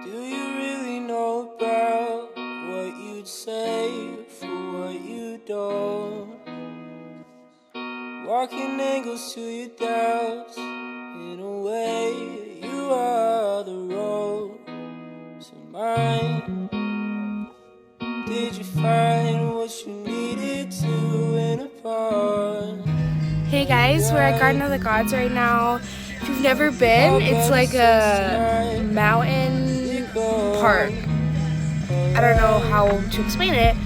Do you really know about what you'd say for what you don't? Walking angles to your doubts. In a way, you are the road to mine. Did you find what you needed to in a pond? Hey guys, we're at Garden of the Gods right now. If you've never been, it's like a mountain park. I don't know how to explain it,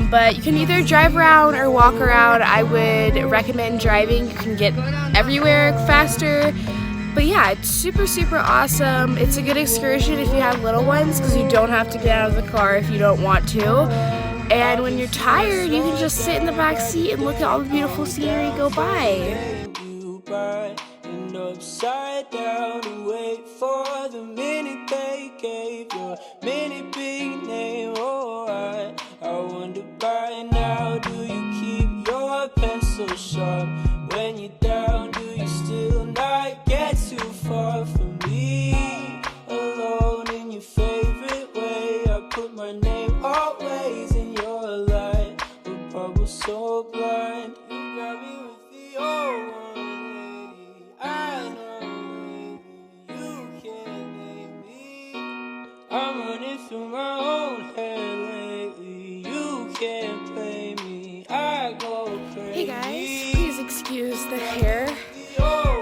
but you can either drive around or walk around. I would recommend driving. You can get everywhere faster. But yeah, it's super awesome. It's a good excursion if you have little ones because you don't have to get out of the car if you don't want to. And when you're tired, you can just sit in the back seat and look at all the beautiful scenery go by. And upside down and wait for the minute they gave your minute big name. Oh, I wonder by now, do you keep your pencil sharp when you're down? Do you still not get too far from me? Alone in your favorite way, I put my name always in your light. A bubble so blind, you got me with the old one. I'm running through my own head lately. You can't play me. I go crazy. Hey guys, please excuse the hair.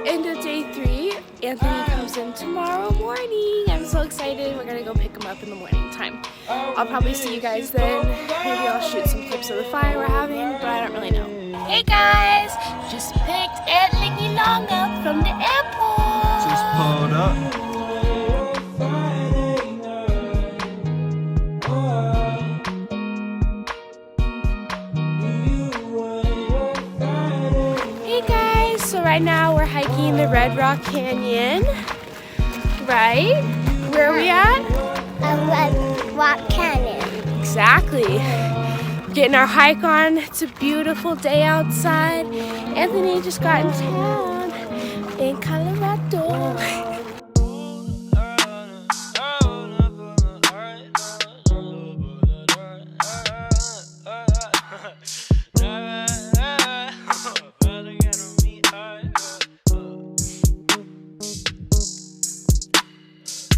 End of day 3. Anthony comes in tomorrow morning. I'm so excited. We're gonna go pick him up in the morning time. I'll probably see you guys then. Maybe I'll shoot some clips of the fire we're having, but I don't really know. Hey guys, just picked Anthony Long up from the airport. Just pulled up. So right now we're hiking the Red Rock Canyon, right? Where are we at? Red Rock Canyon. Exactly. Getting our hike on. It's a beautiful day outside. Anthony just got in town in Colorado.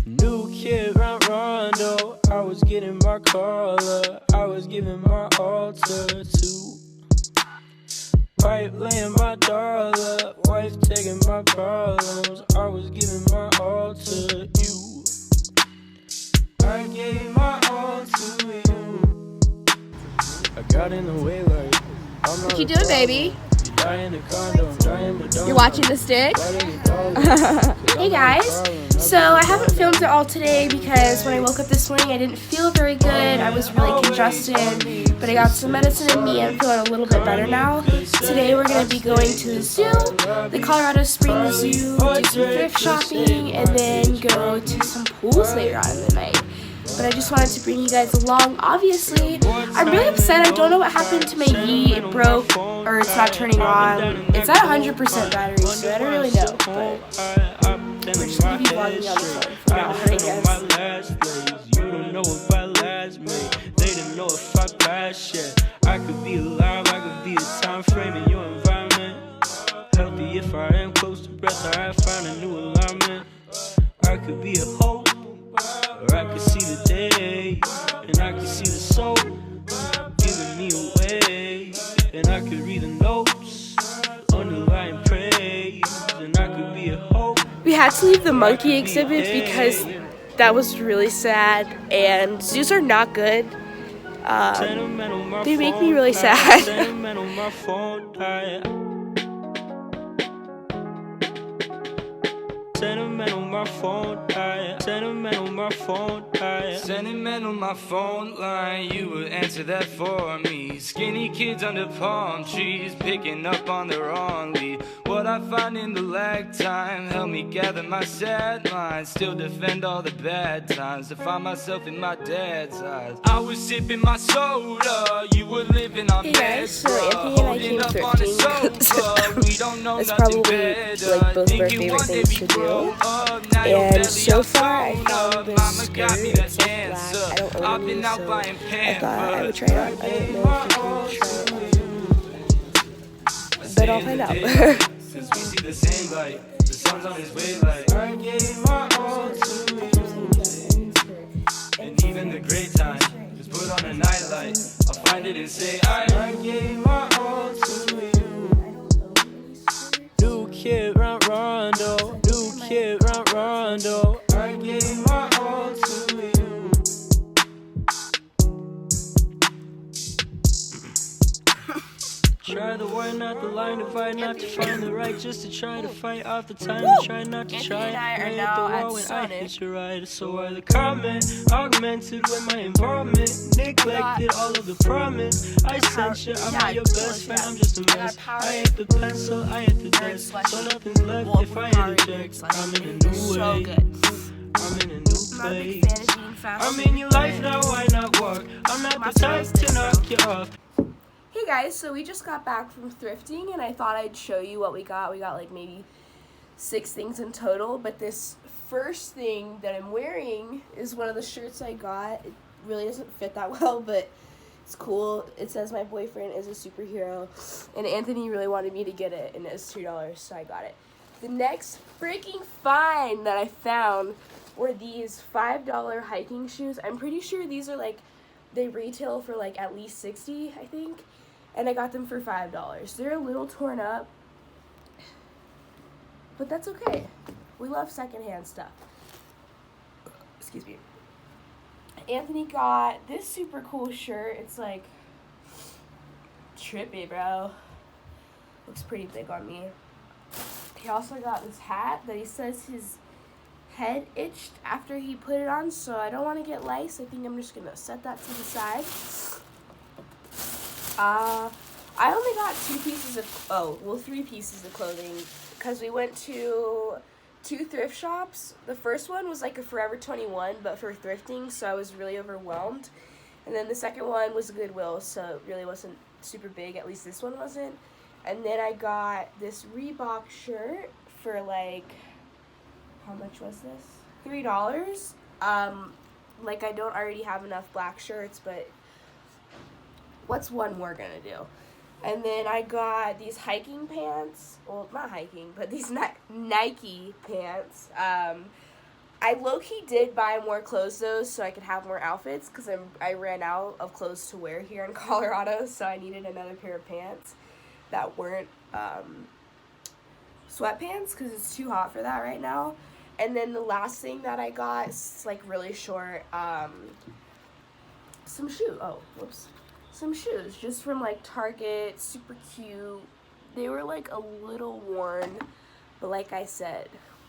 New kid round Rondo, I was getting my collar, I was giving my all to two. Pipe laying my dollar, wife taking my problems, I was giving my all to you. I gave my all to you. I got in the way like I'm not. What you doing, baby? You're watching the stick? Hey guys, so I haven't filmed it all today because when I woke up this morning I didn't feel very good. I was really congested, but I got some medicine in me and I'm feeling a little bit better now. Today we're going to be going to the zoo, the Colorado Springs Zoo, do some thrift shopping, and then go to some pools later on in the night. But I just wanted to bring you guys along. Obviously, I'm really upset. I don't know what happened to my Yee. It broke, or it's not turning on. It's at 100% battery, so I don't really know. But we're just going to be vlogging on the phone for now, I guess. You don't know if I last made. They didn't know if I passed yet. I could be alive, I could be a time frame in your environment. Healthy if I am close to breath, I find a new alignment. I could be a hope, or I could see the day, and I could see the soul giving me away, and I could read the notes, underlying praise, and I could be a hope. We had to leave the monkey exhibit because that was really sad, and zoos are not good. They make me really sad. Sentiment on my phone line. Sentiment on my phone line. Sentiment on my phone line. You would answer that for me. Skinny kids under palm trees, picking up on the wrong lead. What I find in the lag time help me gather my sad mind. Still defend all the bad times to find myself in my dad's eyes. I was sipping my soda. You were living on Hey bed. guys, so Anthony and I came thrifting. That's probably like both of our favorite things to do. And so far I found this out so buying I thought I would try it on. I don't know if you can try it on, but I'll find out. Since we see the same light, the sun's on his way like I gave my all to you. And even the great time is put on a nightlight. I'll find it and say I gave my all to you. New kid run rondo, new kid run rondo. I gave my all to you. Try the word, not the line, divide, not to find the right, just to try to fight off the time, to try not to try. I hit the wall when I hit you right. So are the comment augmented with my involvement, neglected all of the promise. I sent you, I'm not your best friend, I'm just a mess. I hit the pencil, I hit the desk, so nothing's left if I hit eject. I'm in a new way, I'm in a new place. I'm in your life now, why not walk? I'm not the type to knock you off. Hey guys, so we just got back from thrifting and I thought I'd show you what we got. We got like maybe 6 things in total, but this first thing that I'm wearing is one of the shirts I got. It really doesn't fit that well, but it's cool. It says my boyfriend is a superhero, and Anthony really wanted me to get it, and it was $2, so I got it. The next freaking find that I found were these $5 hiking shoes. I'm pretty sure these are like, they retail for like at least $60, I think. And I got them for $5. They're a little torn up, but that's okay. We love secondhand stuff. Excuse me. Anthony got this super cool shirt. It's like trippy, bro. Looks pretty big on me. He also got this hat that he says his head itched after he put it on, so I don't want to get lice. I think I'm just gonna set that to the side. I only got 3 pieces of clothing because we went to 2 thrift shops. The first one was like a Forever 21, but for thrifting, so I was really overwhelmed. And then the second one was a Goodwill, so it really wasn't super big, at least this one wasn't. And then I got this Reebok shirt for like, how much was this? $3. Like I don't already have enough black shirts, but what's one more gonna do? And then I got these hiking pants. Well, not hiking, but these Nike pants. I low-key did buy more clothes though, so I could have more outfits, because I ran out of clothes to wear here in Colorado, so I needed another pair of pants that weren't sweatpants, because it's too hot for that right now. And then the last thing that I got is like really short, some shoes. Oh, whoops. Some shoes just from like Target, super cute. They were like a little worn, but like I said,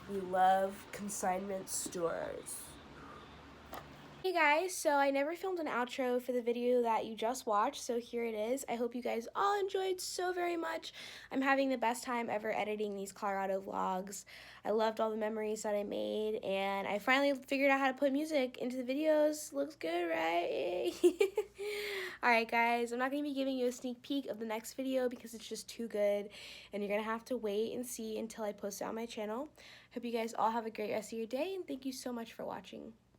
we love consignment stores. Hey guys, so I never filmed an outro for the video that you just watched, so here it is. I hope you guys all enjoyed so very much. I'm having the best time ever editing these Colorado vlogs. I loved all the memories that I made, and I finally figured out how to put music into the videos. Looks good, right? Alright guys, I'm not going to be giving you a sneak peek of the next video because it's just too good, and you're going to have to wait and see until I post it on my channel. Hope you guys all have a great rest of your day, and thank you so much for watching.